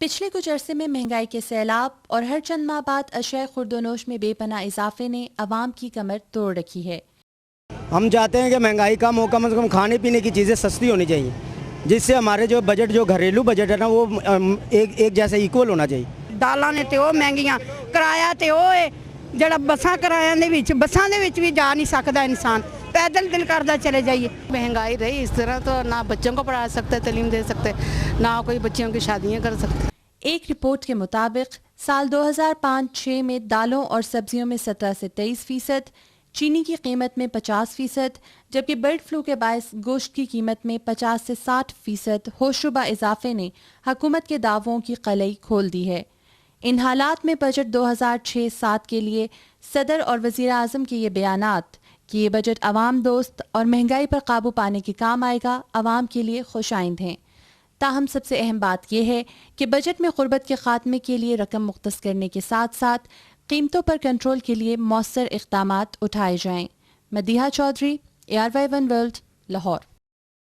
پچھلے کچھ عرصے میں مہنگائی کے سیلاب اور ہر چند ماہ بعد اشیاء خوردونوش میں بے پناہ اضافے نے عوام کی کمر توڑ رکھی ہے۔ ہم چاہتے ہیں کہ مہنگائی کم ہو، کم از کم کھانے پینے کی چیزیں سستی ہونی چاہیے، جس سے ہمارے جو بجٹ، جو گھریلو بجٹ ہے نا، وہ ایک جیسا ایکول ہونا چاہیے۔ دالاں نے تے وہ مہنگیاں، کرایہ تے وہ ہے جڑا بساں کرایاں دے وچ بھی جا نہیں سکدا انسان، پیدل دل کردا چلے جائیے۔ مہنگائی رہی اس طرح تو نہ بچوں کو پڑھا سکتے، تعلیم دے سکتے، نہ کوئی بچیوں کی شادیاں کر سکتے۔ ایک رپورٹ کے مطابق سال 2005-06 میں دالوں اور سبزیوں میں 17 سے 23%، چینی کی قیمت میں 50%، جبکہ برڈ فلو کے باعث گوشت کی قیمت میں 50 سے 60% ہوشربہ اضافے نے حکومت کے دعووں کی قلعی کھول دی ہے۔ ان حالات میں بجٹ 2006-07 کے لیے صدر اور وزیر اعظم کے یہ بیانات کہ یہ بجٹ عوام دوست اور مہنگائی پر قابو پانے کے کام آئے گا، عوام کے لیے خوش آئند ہیں۔ تاہم سب سے اہم بات یہ ہے کہ بجٹ میں غربت کے خاتمے کے لیے رقم مختص کرنے کے ساتھ ساتھ قیمتوں پر کنٹرول کے لیے مؤثر اقدامات اٹھائے جائیں۔ Madiha Chaudhry, ARY1 world, Lahore.